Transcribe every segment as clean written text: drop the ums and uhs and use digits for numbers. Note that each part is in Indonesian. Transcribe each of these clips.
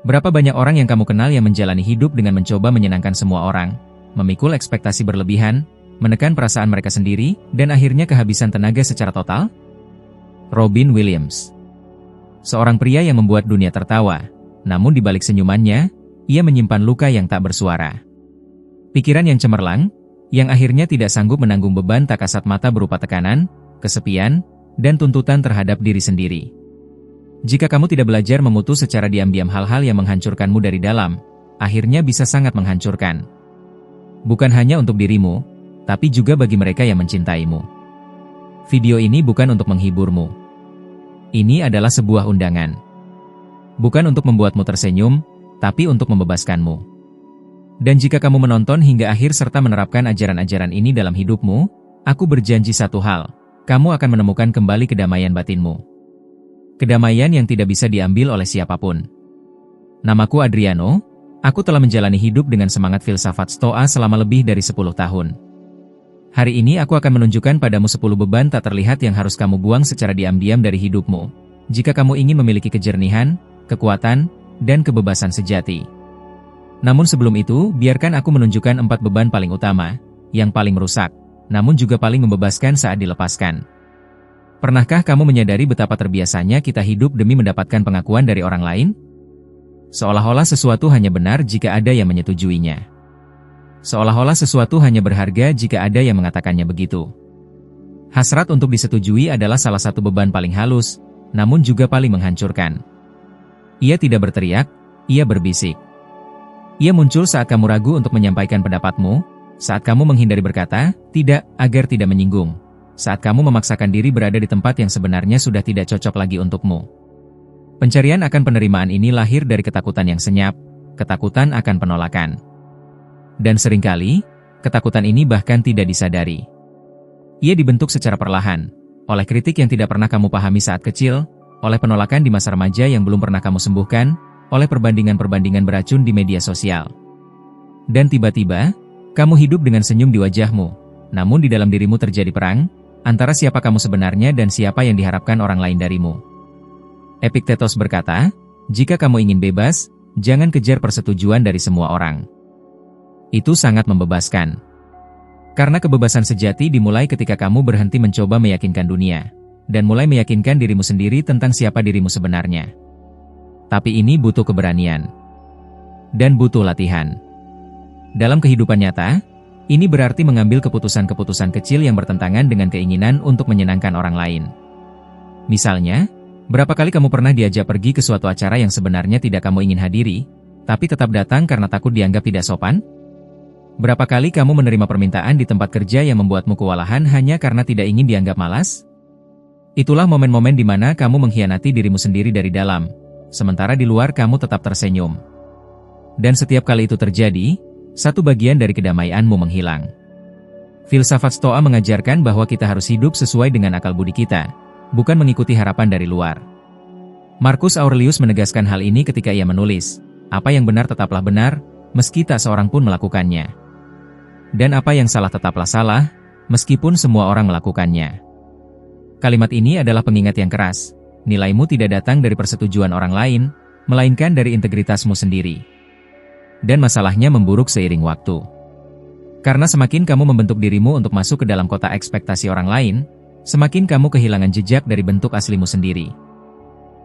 Berapa banyak orang yang kamu kenal yang menjalani hidup dengan mencoba menyenangkan semua orang, memikul ekspektasi berlebihan, menekan perasaan mereka sendiri, dan akhirnya kehabisan tenaga secara total? Robin Williams. Seorang pria yang membuat dunia tertawa, namun di balik senyumannya, ia menyimpan luka yang tak bersuara. Pikiran yang cemerlang, yang akhirnya tidak sanggup menanggung beban tak kasat mata berupa tekanan, kesepian, dan tuntutan terhadap diri sendiri. Jika kamu tidak belajar memutus secara diam-diam hal-hal yang menghancurkanmu dari dalam, akhirnya bisa sangat menghancurkan. Bukan hanya untuk dirimu, tapi juga bagi mereka yang mencintaimu. Video ini bukan untuk menghiburmu. Ini adalah sebuah undangan. Bukan untuk membuatmu tersenyum, tapi untuk membebaskanmu. Dan jika kamu menonton hingga akhir serta menerapkan ajaran-ajaran ini dalam hidupmu, aku berjanji satu hal, kamu akan menemukan kembali kedamaian batinmu. Kedamaian yang tidak bisa diambil oleh siapapun. Namaku Adriano, aku telah menjalani hidup dengan semangat filsafat Stoa selama lebih dari 10 tahun. Hari ini aku akan menunjukkan padamu 10 beban tak terlihat yang harus kamu buang secara diam-diam dari hidupmu, jika kamu ingin memiliki kejernihan, kekuatan, dan kebebasan sejati. Namun sebelum itu, biarkan aku menunjukkan 4 beban paling utama, yang paling merusak, namun juga paling membebaskan saat dilepaskan. Pernahkah kamu menyadari betapa terbiasanya kita hidup demi mendapatkan pengakuan dari orang lain? Seolah-olah sesuatu hanya benar jika ada yang menyetujuinya. Seolah-olah sesuatu hanya berharga jika ada yang mengatakannya begitu. Hasrat untuk disetujui adalah salah satu beban paling halus, namun juga paling menghancurkan. Ia tidak berteriak, ia berbisik. Ia muncul saat kamu ragu untuk menyampaikan pendapatmu, saat kamu menghindari berkata, tidak, agar tidak menyinggung. Saat kamu memaksakan diri berada di tempat yang sebenarnya sudah tidak cocok lagi untukmu. Pencarian akan penerimaan ini lahir dari ketakutan yang senyap, ketakutan akan penolakan. Dan seringkali, ketakutan ini bahkan tidak disadari. Ia dibentuk secara perlahan, oleh kritik yang tidak pernah kamu pahami saat kecil, oleh penolakan di masa remaja yang belum pernah kamu sembuhkan, oleh perbandingan-perbandingan beracun di media sosial. Dan tiba-tiba, kamu hidup dengan senyum di wajahmu, namun di dalam dirimu terjadi perang, antara siapa kamu sebenarnya dan siapa yang diharapkan orang lain darimu. Epictetus berkata, jika kamu ingin bebas, jangan kejar persetujuan dari semua orang. Itu sangat membebaskan. Karena kebebasan sejati dimulai ketika kamu berhenti mencoba meyakinkan dunia, dan mulai meyakinkan dirimu sendiri tentang siapa dirimu sebenarnya. Tapi ini butuh keberanian. Dan butuh latihan. Dalam kehidupan nyata, ini berarti mengambil keputusan-keputusan kecil yang bertentangan dengan keinginan untuk menyenangkan orang lain. Misalnya, berapa kali kamu pernah diajak pergi ke suatu acara yang sebenarnya tidak kamu ingin hadiri, tapi tetap datang karena takut dianggap tidak sopan? Berapa kali kamu menerima permintaan di tempat kerja yang membuatmu kewalahan hanya karena tidak ingin dianggap malas? Itulah momen-momen di mana kamu mengkhianati dirimu sendiri dari dalam, sementara di luar kamu tetap tersenyum. Dan setiap kali itu terjadi, satu bagian dari kedamaianmu menghilang. Filsafat Stoa mengajarkan bahwa kita harus hidup sesuai dengan akal budi kita, bukan mengikuti harapan dari luar. Marcus Aurelius menegaskan hal ini ketika ia menulis, apa yang benar tetaplah benar, meski tak seorang pun melakukannya. Dan apa yang salah tetaplah salah, meskipun semua orang melakukannya. Kalimat ini adalah pengingat yang keras, nilaimu tidak datang dari persetujuan orang lain, melainkan dari integritasmu sendiri. Dan masalahnya memburuk seiring waktu. Karena semakin kamu membentuk dirimu untuk masuk ke dalam kotak ekspektasi orang lain, semakin kamu kehilangan jejak dari bentuk aslimu sendiri.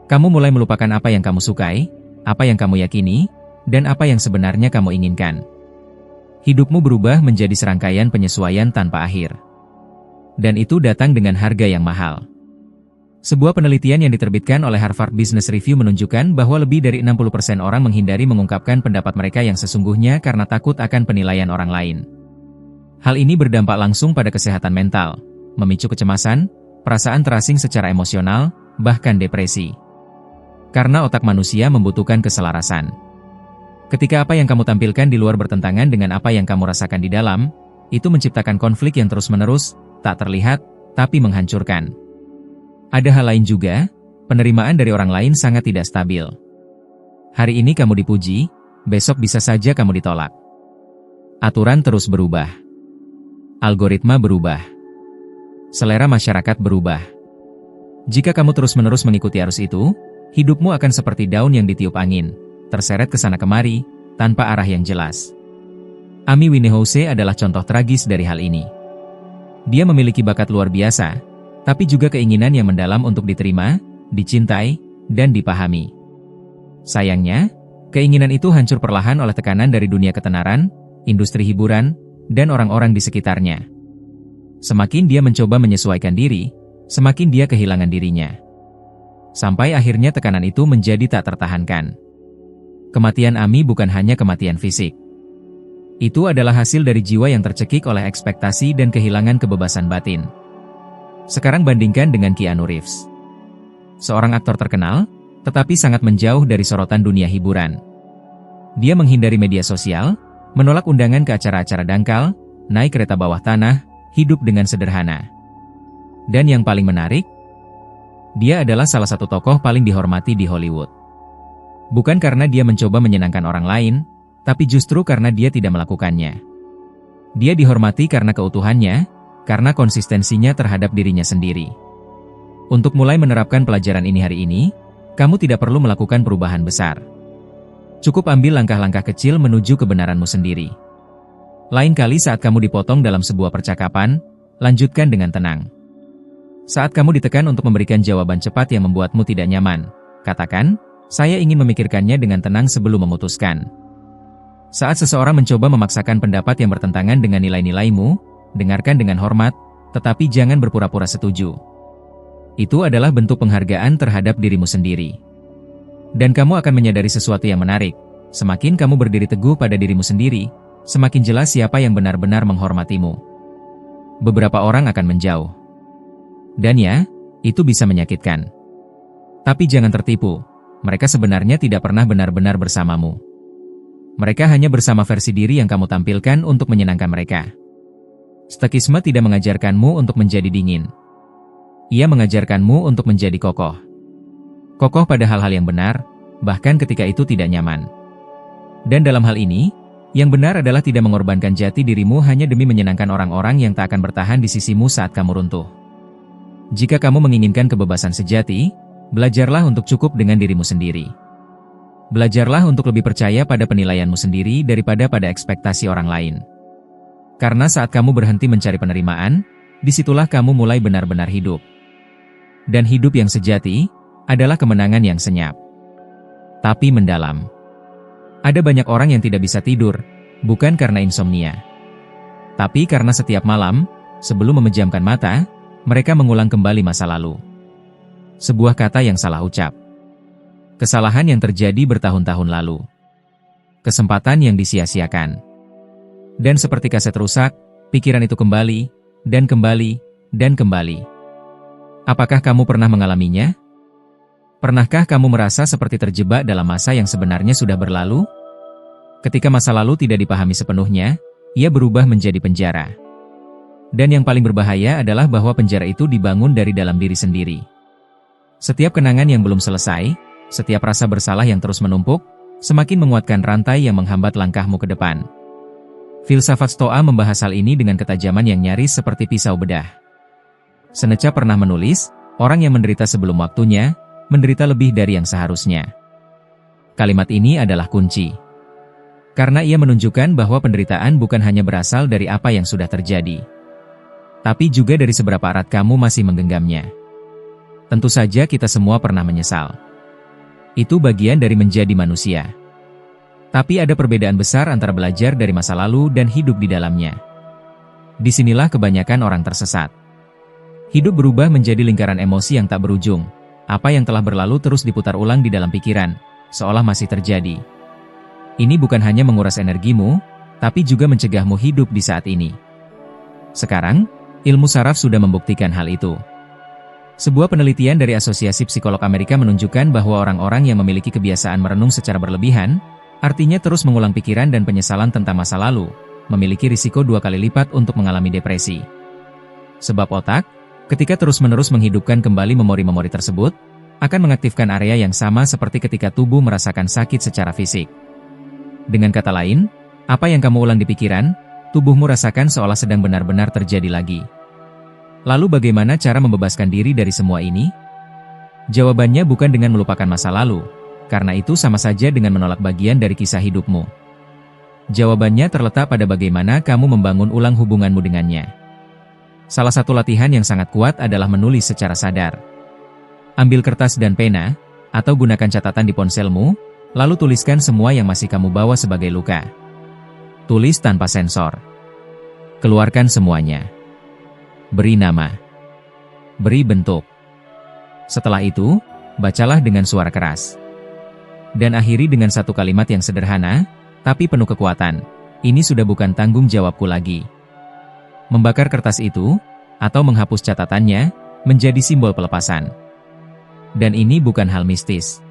Kamu mulai melupakan apa yang kamu sukai, apa yang kamu yakini, dan apa yang sebenarnya kamu inginkan. Hidupmu berubah menjadi serangkaian penyesuaian tanpa akhir. Dan itu datang dengan harga yang mahal. Sebuah penelitian yang diterbitkan oleh Harvard Business Review menunjukkan bahwa lebih dari 60% orang menghindari mengungkapkan pendapat mereka yang sesungguhnya karena takut akan penilaian orang lain. Hal ini berdampak langsung pada kesehatan mental, memicu kecemasan, perasaan terasing secara emosional, bahkan depresi. Karena otak manusia membutuhkan keselarasan. Ketika apa yang kamu tampilkan di luar bertentangan dengan apa yang kamu rasakan di dalam, itu menciptakan konflik yang terus-menerus, tak terlihat, tapi menghancurkan. Ada hal lain juga, penerimaan dari orang lain sangat tidak stabil. Hari ini kamu dipuji, besok bisa saja kamu ditolak. Aturan terus berubah. Algoritma berubah. Selera masyarakat berubah. Jika kamu terus-menerus mengikuti arus itu, hidupmu akan seperti daun yang ditiup angin, terseret ke sana kemari, tanpa arah yang jelas. Amy Winehouse adalah contoh tragis dari hal ini. Dia memiliki bakat luar biasa, tapi juga keinginan yang mendalam untuk diterima, dicintai, dan dipahami. Sayangnya, keinginan itu hancur perlahan oleh tekanan dari dunia ketenaran, industri hiburan, dan orang-orang di sekitarnya. Semakin dia mencoba menyesuaikan diri, semakin dia kehilangan dirinya. Sampai akhirnya tekanan itu menjadi tak tertahankan. Kematian Amy bukan hanya kematian fisik. Itu adalah hasil dari jiwa yang tercekik oleh ekspektasi dan kehilangan kebebasan batin. Sekarang bandingkan dengan Keanu Reeves. Seorang aktor terkenal, tetapi sangat menjauh dari sorotan dunia hiburan. Dia menghindari media sosial, menolak undangan ke acara-acara dangkal, naik kereta bawah tanah, hidup dengan sederhana. Dan yang paling menarik, dia adalah salah satu tokoh paling dihormati di Hollywood. Bukan karena dia mencoba menyenangkan orang lain, tapi justru karena dia tidak melakukannya. Dia dihormati karena keutuhannya, karena konsistensinya terhadap dirinya sendiri. Untuk mulai menerapkan pelajaran ini hari ini, kamu tidak perlu melakukan perubahan besar. Cukup ambil langkah-langkah kecil menuju kebenaranmu sendiri. Lain kali saat kamu dipotong dalam sebuah percakapan, lanjutkan dengan tenang. Saat kamu ditekan untuk memberikan jawaban cepat yang membuatmu tidak nyaman, katakan, "Saya ingin memikirkannya dengan tenang sebelum memutuskan." Saat seseorang mencoba memaksakan pendapat yang bertentangan dengan nilai-nilaimu, dengarkan dengan hormat, tetapi jangan berpura-pura setuju. Itu adalah bentuk penghargaan terhadap dirimu sendiri. Dan kamu akan menyadari sesuatu yang menarik. Semakin kamu berdiri teguh pada dirimu sendiri, semakin jelas siapa yang benar-benar menghormatimu. Beberapa orang akan menjauh. Dan ya, itu bisa menyakitkan. Tapi jangan tertipu, mereka sebenarnya tidak pernah benar-benar bersamamu. Mereka hanya bersama versi diri yang kamu tampilkan untuk menyenangkan mereka. Stoikisme tidak mengajarkanmu untuk menjadi dingin. Ia mengajarkanmu untuk menjadi kokoh. Kokoh pada hal-hal yang benar, bahkan ketika itu tidak nyaman. Dan dalam hal ini, yang benar adalah tidak mengorbankan jati dirimu hanya demi menyenangkan orang-orang yang tak akan bertahan di sisimu saat kamu runtuh. Jika kamu menginginkan kebebasan sejati, belajarlah untuk cukup dengan dirimu sendiri. Belajarlah untuk lebih percaya pada penilaianmu sendiri daripada pada ekspektasi orang lain. Karena saat kamu berhenti mencari penerimaan, disitulah kamu mulai benar-benar hidup. Dan hidup yang sejati adalah kemenangan yang senyap, tapi mendalam. Ada banyak orang yang tidak bisa tidur, bukan karena insomnia, tapi karena setiap malam, sebelum memejamkan mata, mereka mengulang kembali masa lalu. Sebuah kata yang salah ucap. Kesalahan yang terjadi bertahun-tahun lalu. Kesempatan yang disia-siakan. Dan seperti kaset rusak, pikiran itu kembali, dan kembali, dan kembali. Apakah kamu pernah mengalaminya? Pernahkah kamu merasa seperti terjebak dalam masa yang sebenarnya sudah berlalu? Ketika masa lalu tidak dipahami sepenuhnya, ia berubah menjadi penjara. Dan yang paling berbahaya adalah bahwa penjara itu dibangun dari dalam diri sendiri. Setiap kenangan yang belum selesai, setiap rasa bersalah yang terus menumpuk, semakin menguatkan rantai yang menghambat langkahmu ke depan. Filsafat Stoa membahas hal ini dengan ketajaman yang nyaris seperti pisau bedah. Seneca pernah menulis, orang yang menderita sebelum waktunya, menderita lebih dari yang seharusnya. Kalimat ini adalah kunci. Karena ia menunjukkan bahwa penderitaan bukan hanya berasal dari apa yang sudah terjadi, tapi juga dari seberapa erat kamu masih menggenggamnya. Tentu saja kita semua pernah menyesal. Itu bagian dari menjadi manusia. Tapi ada perbedaan besar antara belajar dari masa lalu dan hidup di dalamnya. Disinilah kebanyakan orang tersesat. Hidup berubah menjadi lingkaran emosi yang tak berujung. Apa yang telah berlalu terus diputar ulang di dalam pikiran, seolah masih terjadi. Ini bukan hanya menguras energimu, tapi juga mencegahmu hidup di saat ini. Sekarang, ilmu saraf sudah membuktikan hal itu. Sebuah penelitian dari Asosiasi Psikolog Amerika menunjukkan bahwa orang-orang yang memiliki kebiasaan merenung secara berlebihan, artinya terus mengulang pikiran dan penyesalan tentang masa lalu, memiliki risiko 2 kali lipat untuk mengalami depresi. Sebab otak, ketika terus-menerus menghidupkan kembali memori-memori tersebut, akan mengaktifkan area yang sama seperti ketika tubuh merasakan sakit secara fisik. Dengan kata lain, apa yang kamu ulang di pikiran, tubuhmu rasakan seolah sedang benar-benar terjadi lagi. Lalu bagaimana cara membebaskan diri dari semua ini? Jawabannya bukan dengan melupakan masa lalu, Karena itu sama saja dengan menolak bagian dari kisah hidupmu. Jawabannya terletak pada bagaimana kamu membangun ulang hubunganmu dengannya. Salah satu latihan yang sangat kuat adalah menulis secara sadar. Ambil kertas dan pena, atau gunakan catatan di ponselmu, lalu tuliskan semua yang masih kamu bawa sebagai luka. Tulis tanpa sensor. Keluarkan semuanya. Beri nama. Beri bentuk. Setelah itu, bacalah dengan suara keras. Dan akhiri dengan satu kalimat yang sederhana, tapi penuh kekuatan. Ini sudah bukan tanggung jawabku lagi. Membakar kertas itu, atau menghapus catatannya, menjadi simbol pelepasan. Dan ini bukan hal mistis.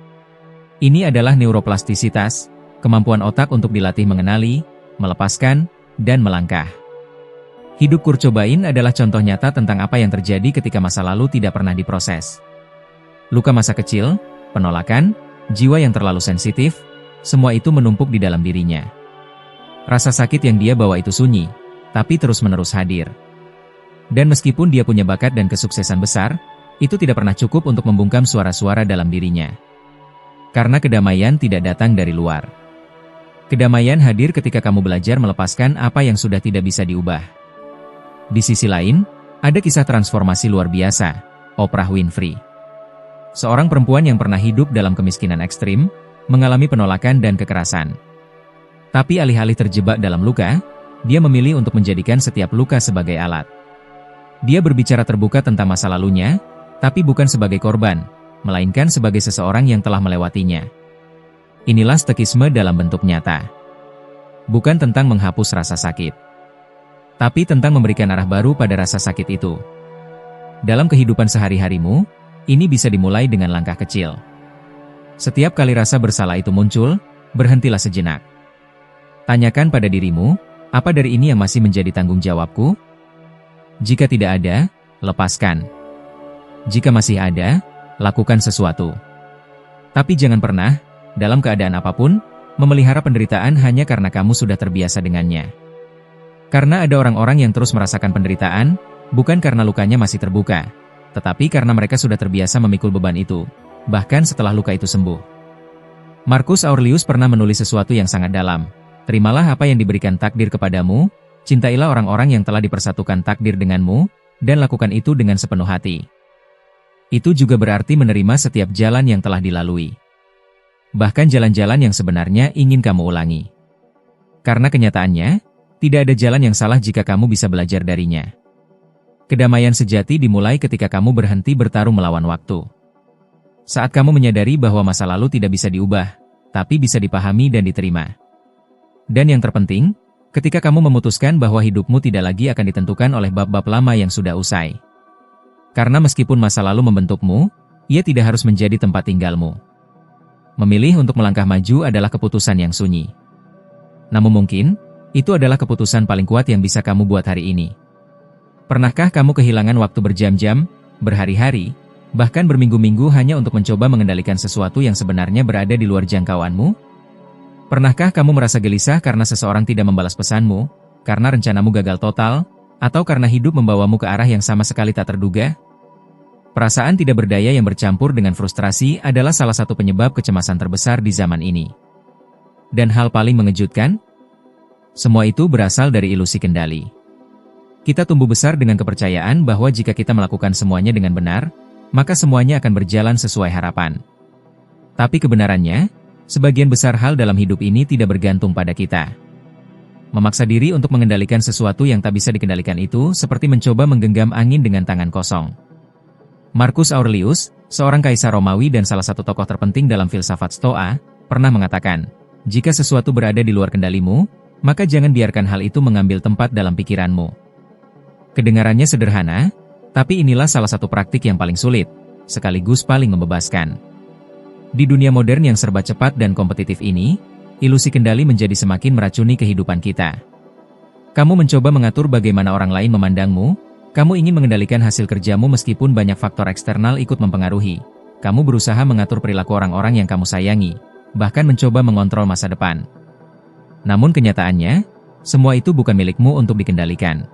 Ini adalah neuroplastisitas, kemampuan otak untuk dilatih mengenali, melepaskan, dan melangkah. Hidup Kurt Cobain adalah contoh nyata tentang apa yang terjadi ketika masa lalu tidak pernah diproses. Luka masa kecil, penolakan, jiwa yang terlalu sensitif, semua itu menumpuk di dalam dirinya. Rasa sakit yang dia bawa itu sunyi, tapi terus-menerus hadir. Dan meskipun dia punya bakat dan kesuksesan besar, itu tidak pernah cukup untuk membungkam suara-suara dalam dirinya. Karena kedamaian tidak datang dari luar. Kedamaian hadir ketika kamu belajar melepaskan apa yang sudah tidak bisa diubah. Di sisi lain, ada kisah transformasi luar biasa, Oprah Winfrey. Seorang perempuan yang pernah hidup dalam kemiskinan ekstrim, mengalami penolakan dan kekerasan. Tapi alih-alih terjebak dalam luka, dia memilih untuk menjadikan setiap luka sebagai alat. Dia berbicara terbuka tentang masa lalunya, tapi bukan sebagai korban, melainkan sebagai seseorang yang telah melewatinya. Inilah stoikisme dalam bentuk nyata. Bukan tentang menghapus rasa sakit, tapi tentang memberikan arah baru pada rasa sakit itu. Dalam kehidupan sehari-harimu, ini bisa dimulai dengan langkah kecil. Setiap kali rasa bersalah itu muncul, berhentilah sejenak. Tanyakan pada dirimu, apa dari ini yang masih menjadi tanggung jawabku? Jika tidak ada, lepaskan. Jika masih ada, lakukan sesuatu. Tapi jangan pernah, dalam keadaan apapun, memelihara penderitaan hanya karena kamu sudah terbiasa dengannya. Karena ada orang-orang yang terus merasakan penderitaan, bukan karena lukanya masih terbuka, tetapi karena mereka sudah terbiasa memikul beban itu, bahkan setelah luka itu sembuh. Marcus Aurelius pernah menulis sesuatu yang sangat dalam. Terimalah apa yang diberikan takdir kepadamu, cintailah orang-orang yang telah dipersatukan takdir denganmu, dan lakukan itu dengan sepenuh hati. Itu juga berarti menerima setiap jalan yang telah dilalui. Bahkan jalan-jalan yang sebenarnya ingin kamu ulangi. Karena kenyataannya, tidak ada jalan yang salah jika kamu bisa belajar darinya. Kedamaian sejati dimulai ketika kamu berhenti bertarung melawan waktu. Saat kamu menyadari bahwa masa lalu tidak bisa diubah, tapi bisa dipahami dan diterima. Dan yang terpenting, ketika kamu memutuskan bahwa hidupmu tidak lagi akan ditentukan oleh bab-bab lama yang sudah usai. Karena meskipun masa lalu membentukmu, ia tidak harus menjadi tempat tinggalmu. Memilih untuk melangkah maju adalah keputusan yang sunyi. Namun mungkin, itu adalah keputusan paling kuat yang bisa kamu buat hari ini. Pernahkah kamu kehilangan waktu berjam-jam, berhari-hari, bahkan berminggu-minggu hanya untuk mencoba mengendalikan sesuatu yang sebenarnya berada di luar jangkauanmu? Pernahkah kamu merasa gelisah karena seseorang tidak membalas pesanmu, karena rencanamu gagal total, atau karena hidup membawamu ke arah yang sama sekali tak terduga? Perasaan tidak berdaya yang bercampur dengan frustrasi adalah salah satu penyebab kecemasan terbesar di zaman ini. Dan hal paling mengejutkan? Semua itu berasal dari ilusi kendali. Kita tumbuh besar dengan kepercayaan bahwa jika kita melakukan semuanya dengan benar, maka semuanya akan berjalan sesuai harapan. Tapi kebenarannya, sebagian besar hal dalam hidup ini tidak bergantung pada kita. Memaksa diri untuk mengendalikan sesuatu yang tak bisa dikendalikan itu seperti mencoba menggenggam angin dengan tangan kosong. Marcus Aurelius, seorang kaisar Romawi dan salah satu tokoh terpenting dalam filsafat Stoa, pernah mengatakan, jika sesuatu berada di luar kendalimu, maka jangan biarkan hal itu mengambil tempat dalam pikiranmu. Kedengarannya sederhana, tapi inilah salah satu praktik yang paling sulit, sekaligus paling membebaskan. Di dunia modern yang serba cepat dan kompetitif ini, ilusi kendali menjadi semakin meracuni kehidupan kita. Kamu mencoba mengatur bagaimana orang lain memandangmu, kamu ingin mengendalikan hasil kerjamu meskipun banyak faktor eksternal ikut mempengaruhi. Kamu berusaha mengatur perilaku orang-orang yang kamu sayangi, bahkan mencoba mengontrol masa depan. Namun kenyataannya, semua itu bukan milikmu untuk dikendalikan.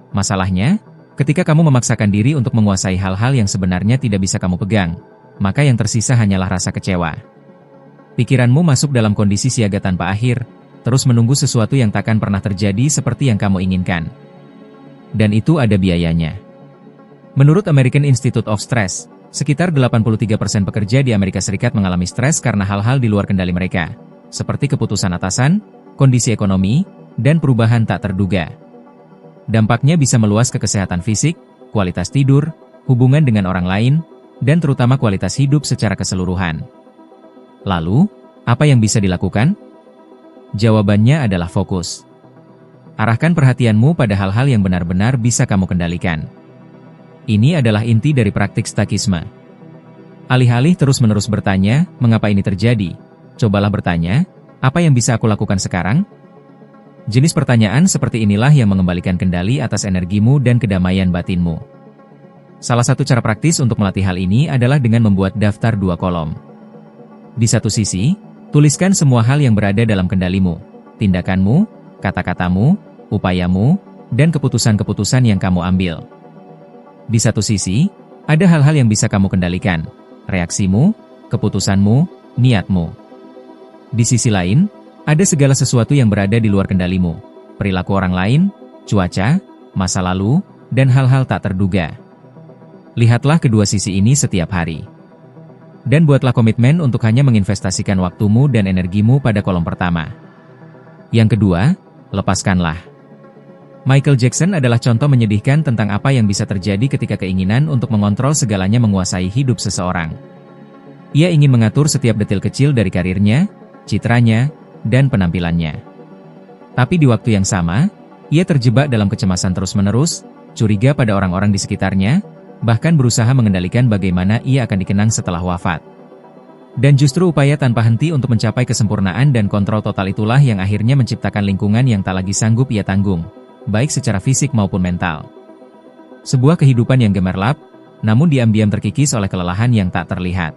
Masalahnya, ketika kamu memaksakan diri untuk menguasai hal-hal yang sebenarnya tidak bisa kamu pegang, maka yang tersisa hanyalah rasa kecewa. Pikiranmu masuk dalam kondisi siaga tanpa akhir, terus menunggu sesuatu yang takkan pernah terjadi seperti yang kamu inginkan. Dan itu ada biayanya. Menurut American Institute of Stress, sekitar 83% pekerja di Amerika Serikat mengalami stres karena hal-hal di luar kendali mereka, seperti keputusan atasan, kondisi ekonomi, dan perubahan tak terduga. Dampaknya bisa meluas ke kesehatan fisik, kualitas tidur, hubungan dengan orang lain, dan terutama kualitas hidup secara keseluruhan. Lalu, apa yang bisa dilakukan? Jawabannya adalah fokus. Arahkan perhatianmu pada hal-hal yang benar-benar bisa kamu kendalikan. Ini adalah inti dari praktik stakisme. Alih-alih terus-menerus bertanya, mengapa ini terjadi? Cobalah bertanya, apa yang bisa aku lakukan sekarang? Jenis pertanyaan seperti inilah yang mengembalikan kendali atas energimu dan kedamaian batinmu. Salah satu cara praktis untuk melatih hal ini adalah dengan membuat daftar 2 kolom. Di satu sisi, tuliskan semua hal yang berada dalam kendalimu, tindakanmu, kata-katamu, upayamu, dan keputusan-keputusan yang kamu ambil. Di satu sisi, ada hal-hal yang bisa kamu kendalikan, reaksimu, keputusanmu, niatmu. Di sisi lain, ada segala sesuatu yang berada di luar kendalimu, perilaku orang lain, cuaca, masa lalu, dan hal-hal tak terduga. Lihatlah kedua sisi ini setiap hari. Dan buatlah komitmen untuk hanya menginvestasikan waktumu dan energimu pada kolom pertama. Yang kedua, lepaskanlah. Michael Jackson adalah contoh menyedihkan tentang apa yang bisa terjadi ketika keinginan untuk mengontrol segalanya menguasai hidup seseorang. Ia ingin mengatur setiap detil kecil dari karirnya, citranya, dan penampilannya. Tapi di waktu yang sama, ia terjebak dalam kecemasan terus-menerus, curiga pada orang-orang di sekitarnya, bahkan berusaha mengendalikan bagaimana ia akan dikenang setelah wafat. Dan justru upaya tanpa henti untuk mencapai kesempurnaan dan kontrol total itulah yang akhirnya menciptakan lingkungan yang tak lagi sanggup ia tanggung, baik secara fisik maupun mental. Sebuah kehidupan yang gemerlap, namun diam-diam terkikis oleh kelelahan yang tak terlihat.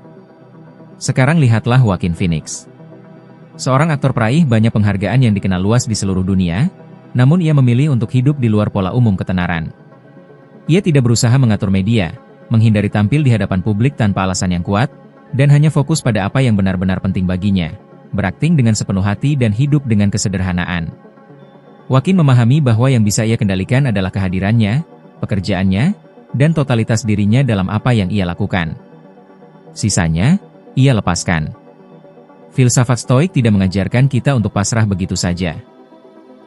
Sekarang lihatlah Joaquin Phoenix. Seorang aktor peraih banyak penghargaan yang dikenal luas di seluruh dunia, namun ia memilih untuk hidup di luar pola umum ketenaran. Ia tidak berusaha mengatur media, menghindari tampil di hadapan publik tanpa alasan yang kuat, dan hanya fokus pada apa yang benar-benar penting baginya, berakting dengan sepenuh hati dan hidup dengan kesederhanaan. Joaquin memahami bahwa yang bisa ia kendalikan adalah kehadirannya, pekerjaannya, dan totalitas dirinya dalam apa yang ia lakukan. Sisanya, ia lepaskan. Filsafat Stoik tidak mengajarkan kita untuk pasrah begitu saja.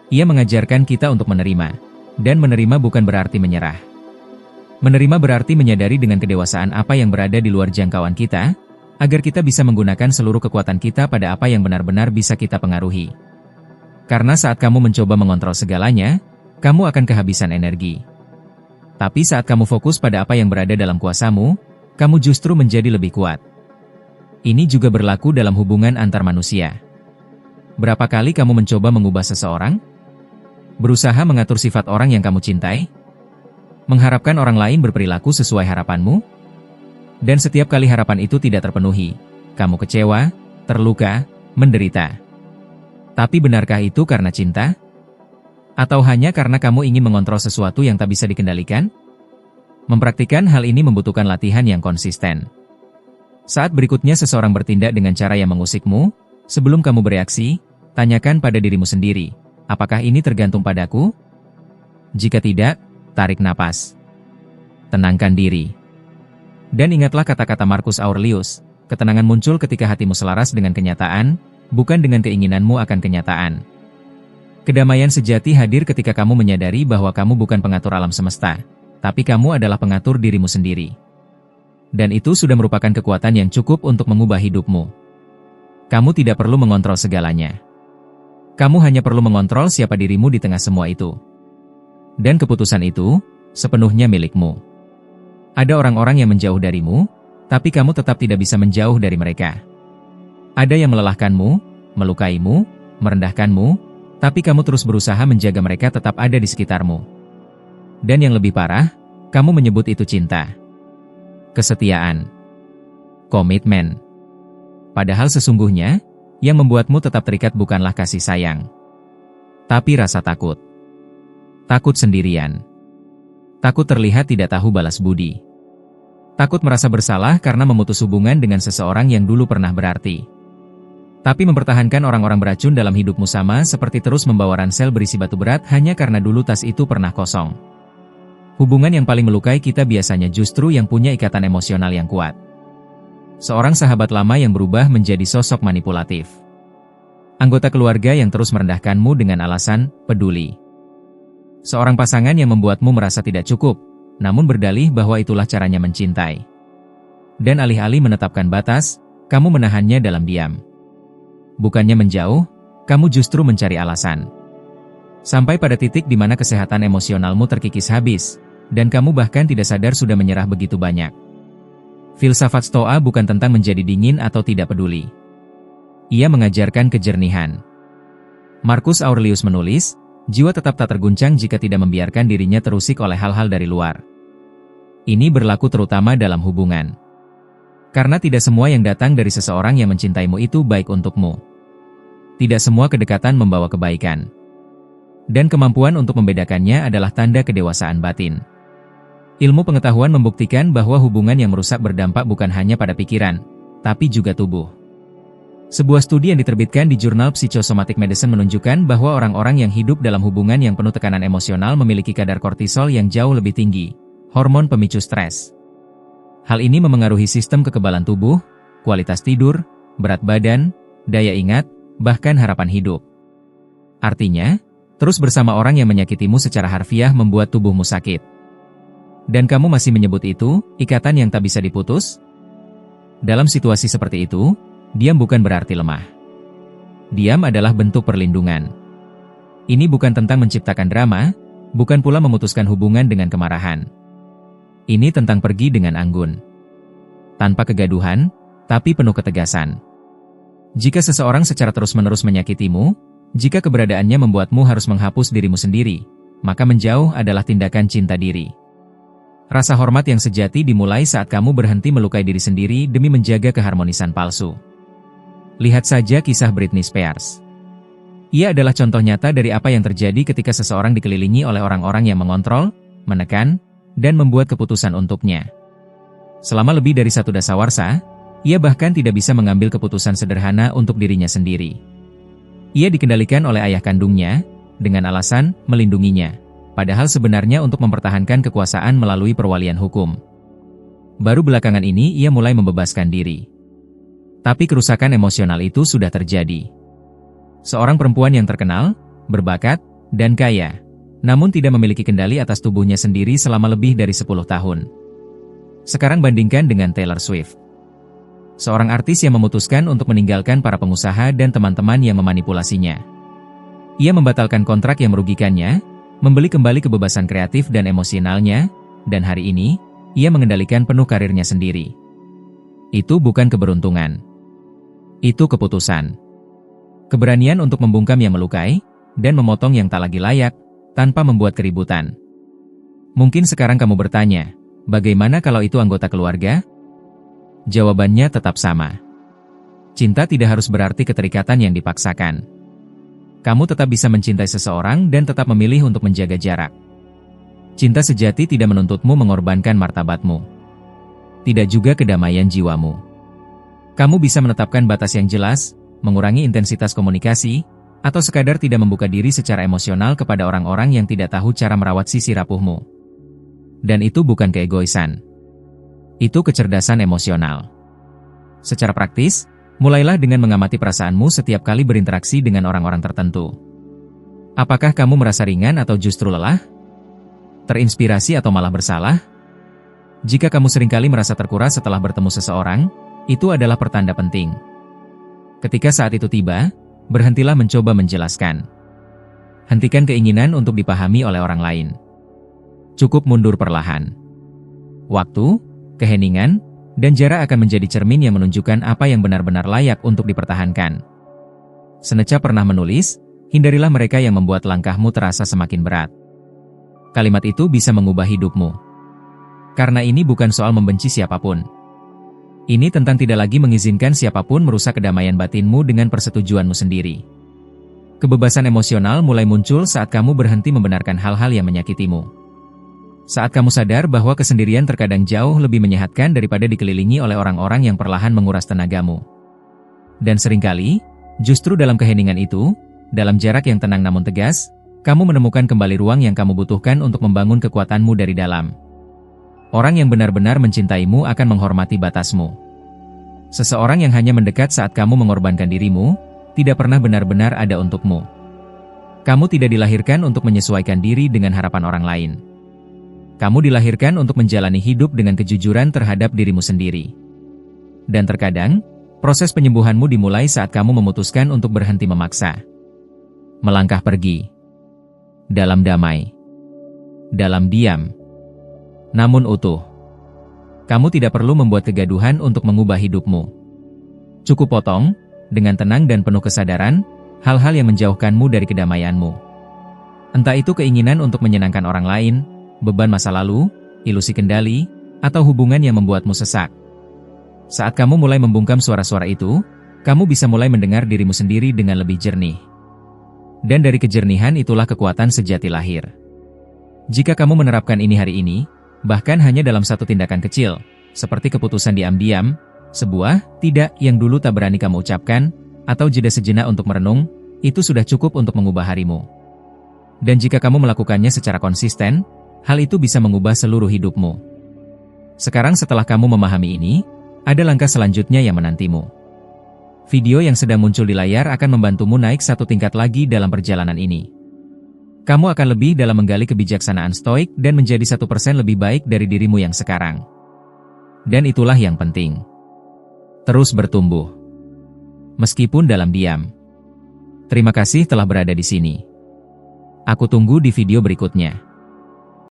Ia mengajarkan kita untuk menerima, dan menerima bukan berarti menyerah. Menerima berarti menyadari dengan kedewasaan apa yang berada di luar jangkauan kita, agar kita bisa menggunakan seluruh kekuatan kita pada apa yang benar-benar bisa kita pengaruhi. Karena saat kamu mencoba mengontrol segalanya, kamu akan kehabisan energi. Tapi saat kamu fokus pada apa yang berada dalam kuasamu, kamu justru menjadi lebih kuat. Ini juga berlaku dalam hubungan antar manusia. Berapa kali kamu mencoba mengubah seseorang? Berusaha mengatur sifat orang yang kamu cintai? Mengharapkan orang lain berperilaku sesuai harapanmu? Dan setiap kali harapan itu tidak terpenuhi, kamu kecewa, terluka, menderita. Tapi benarkah itu karena cinta? Atau hanya karena kamu ingin mengontrol sesuatu yang tak bisa dikendalikan? Mempraktikkan hal ini membutuhkan latihan yang konsisten. Saat berikutnya seseorang bertindak dengan cara yang mengusikmu, sebelum kamu bereaksi, tanyakan pada dirimu sendiri, apakah ini tergantung padaku? Jika tidak, tarik napas. Tenangkan diri. Dan ingatlah kata-kata Marcus Aurelius, ketenangan muncul ketika hatimu selaras dengan kenyataan, bukan dengan keinginanmu akan kenyataan. Kedamaian sejati hadir ketika kamu menyadari bahwa kamu bukan pengatur alam semesta, tapi kamu adalah pengatur dirimu sendiri. Dan itu sudah merupakan kekuatan yang cukup untuk mengubah hidupmu. Kamu tidak perlu mengontrol segalanya. Kamu hanya perlu mengontrol siapa dirimu di tengah semua itu. Dan keputusan itu, sepenuhnya milikmu. Ada orang-orang yang menjauh darimu, tapi kamu tetap tidak bisa menjauh dari mereka. Ada yang melelahkanmu, melukaimu, merendahkanmu, tapi kamu terus berusaha menjaga mereka tetap ada di sekitarmu. Dan yang lebih parah, kamu menyebut itu cinta. Kesetiaan. Komitmen. Padahal sesungguhnya, yang membuatmu tetap terikat bukanlah kasih sayang, tapi rasa takut. Takut sendirian. Takut terlihat tidak tahu balas budi. Takut merasa bersalah karena memutus hubungan dengan seseorang yang dulu pernah berarti. Tapi mempertahankan orang-orang beracun dalam hidupmu sama seperti terus membawa ransel berisi batu berat hanya karena dulu tas itu pernah kosong. Hubungan yang paling melukai kita biasanya justru yang punya ikatan emosional yang kuat. Seorang sahabat lama yang berubah menjadi sosok manipulatif. Anggota keluarga yang terus merendahkanmu dengan alasan peduli. Seorang pasangan yang membuatmu merasa tidak cukup, namun berdalih bahwa itulah caranya mencintai. Dan alih-alih menetapkan batas, kamu menahannya dalam diam. Bukannya menjauh, kamu justru mencari alasan. Sampai pada titik di mana kesehatan emosionalmu terkikis habis, dan kamu bahkan tidak sadar sudah menyerah begitu banyak. Filsafat Stoa bukan tentang menjadi dingin atau tidak peduli. Ia mengajarkan kejernihan. Marcus Aurelius menulis, jiwa tetap tak terguncang jika tidak membiarkan dirinya terusik oleh hal-hal dari luar. Ini berlaku terutama dalam hubungan. Karena tidak semua yang datang dari seseorang yang mencintaimu itu baik untukmu. Tidak semua kedekatan membawa kebaikan. Dan kemampuan untuk membedakannya adalah tanda kedewasaan batin. Ilmu pengetahuan membuktikan bahwa hubungan yang merusak berdampak bukan hanya pada pikiran, tapi juga tubuh. Sebuah studi yang diterbitkan di jurnal Psychosomatic Medicine menunjukkan bahwa orang-orang yang hidup dalam hubungan yang penuh tekanan emosional memiliki kadar kortisol yang jauh lebih tinggi, hormon pemicu stres. Hal ini memengaruhi sistem kekebalan tubuh, kualitas tidur, berat badan, daya ingat, bahkan harapan hidup. Artinya, terus bersama orang yang menyakitimu secara harfiah membuat tubuhmu sakit. Dan kamu masih menyebut itu ikatan yang tak bisa diputus? Dalam situasi seperti itu, diam bukan berarti lemah. Diam adalah bentuk perlindungan. Ini bukan tentang menciptakan drama, bukan pula memutuskan hubungan dengan kemarahan. Ini tentang pergi dengan anggun. Tanpa kegaduhan, tapi penuh ketegasan. Jika seseorang secara terus-menerus menyakitimu, jika keberadaannya membuatmu harus menghapus dirimu sendiri, maka menjauh adalah tindakan cinta diri. Rasa hormat yang sejati dimulai saat kamu berhenti melukai diri sendiri demi menjaga keharmonisan palsu. Lihat saja kisah Britney Spears. Ia adalah contoh nyata dari apa yang terjadi ketika seseorang dikelilingi oleh orang-orang yang mengontrol, menekan, dan membuat keputusan untuknya. Selama lebih dari satu dasawarsa, ia bahkan tidak bisa mengambil keputusan sederhana untuk dirinya sendiri. Ia dikendalikan oleh ayah kandungnya, dengan alasan melindunginya, padahal sebenarnya untuk mempertahankan kekuasaan melalui perwalian hukum. Baru belakangan ini ia mulai membebaskan diri. Tapi kerusakan emosional itu sudah terjadi. Seorang perempuan yang terkenal, berbakat, dan kaya, namun tidak memiliki kendali atas tubuhnya sendiri selama lebih dari 10 tahun. Sekarang bandingkan dengan Taylor Swift. Seorang artis yang memutuskan untuk meninggalkan para pengusaha dan teman-teman yang memanipulasinya. Ia membatalkan kontrak yang merugikannya, membeli kembali kebebasan kreatif dan emosionalnya, dan hari ini, ia mengendalikan penuh karirnya sendiri. Itu bukan keberuntungan. Itu keputusan. Keberanian untuk membungkam yang melukai, dan memotong yang tak lagi layak, tanpa membuat keributan. Mungkin sekarang kamu bertanya, bagaimana kalau itu anggota keluarga? Jawabannya tetap sama. Cinta tidak harus berarti keterikatan yang dipaksakan. Kamu tetap bisa mencintai seseorang dan tetap memilih untuk menjaga jarak. Cinta sejati tidak menuntutmu mengorbankan martabatmu. Tidak juga kedamaian jiwamu. Kamu bisa menetapkan batas yang jelas, mengurangi intensitas komunikasi, atau sekadar tidak membuka diri secara emosional kepada orang-orang yang tidak tahu cara merawat sisi rapuhmu. Dan itu bukan keegoisan. Itu kecerdasan emosional. Secara praktis, mulailah dengan mengamati perasaanmu setiap kali berinteraksi dengan orang-orang tertentu. Apakah kamu merasa ringan atau justru lelah? Terinspirasi atau malah bersalah? Jika kamu seringkali merasa terkuras setelah bertemu seseorang, itu adalah pertanda penting. Ketika saat itu tiba, berhentilah mencoba menjelaskan. Hentikan keinginan untuk dipahami oleh orang lain. Cukup mundur perlahan. Waktu, keheningan, dan jarak akan menjadi cermin yang menunjukkan apa yang benar-benar layak untuk dipertahankan. Seneca pernah menulis, hindarilah mereka yang membuat langkahmu terasa semakin berat. Kalimat itu bisa mengubah hidupmu. Karena ini bukan soal membenci siapapun. Ini tentang tidak lagi mengizinkan siapapun merusak kedamaian batinmu dengan persetujuanmu sendiri. Kebebasan emosional mulai muncul saat kamu berhenti membenarkan hal-hal yang menyakitimu. Saat kamu sadar bahwa kesendirian terkadang jauh lebih menyehatkan daripada dikelilingi oleh orang-orang yang perlahan menguras tenagamu. Dan seringkali, Justru dalam keheningan itu, dalam jarak yang tenang namun tegas, kamu menemukan kembali ruang yang kamu butuhkan untuk membangun kekuatanmu dari dalam. Orang yang benar-benar mencintaimu akan menghormati batasmu. Seseorang yang hanya mendekat saat kamu mengorbankan dirimu, tidak pernah benar-benar ada untukmu. Kamu tidak dilahirkan untuk menyesuaikan diri dengan harapan orang lain. Kamu dilahirkan untuk menjalani hidup dengan kejujuran terhadap dirimu sendiri. Dan terkadang, proses penyembuhanmu dimulai saat kamu memutuskan untuk berhenti memaksa. Melangkah pergi. Dalam damai. Dalam diam. Namun utuh. Kamu tidak perlu membuat kegaduhan untuk mengubah hidupmu. Cukup potong, dengan tenang dan penuh kesadaran, hal-hal yang menjauhkanmu dari kedamaianmu. Entah itu keinginan untuk menyenangkan orang lain, beban masa lalu, ilusi kendali, atau hubungan yang membuatmu sesak. Saat kamu mulai membungkam suara-suara itu, kamu bisa mulai mendengar dirimu sendiri dengan lebih jernih. Dan dari kejernihan itulah kekuatan sejati lahir. Jika kamu menerapkan ini hari ini, bahkan hanya dalam satu tindakan kecil, seperti keputusan diam-diam, sebuah tidak yang dulu tak berani kamu ucapkan, atau jeda sejenak untuk merenung, itu sudah cukup untuk mengubah harimu. Dan jika kamu melakukannya secara konsisten, hal itu bisa mengubah seluruh hidupmu. Sekarang setelah kamu memahami ini, ada langkah selanjutnya yang menantimu. Video yang sedang muncul di layar akan membantumu naik satu tingkat lagi dalam perjalanan ini. Kamu akan lebih dalam menggali kebijaksanaan stoik dan menjadi 1% lebih baik dari dirimu yang sekarang. Dan itulah yang penting. Terus bertumbuh. Meskipun dalam diam. Terima kasih telah berada di sini. Aku tunggu di video berikutnya.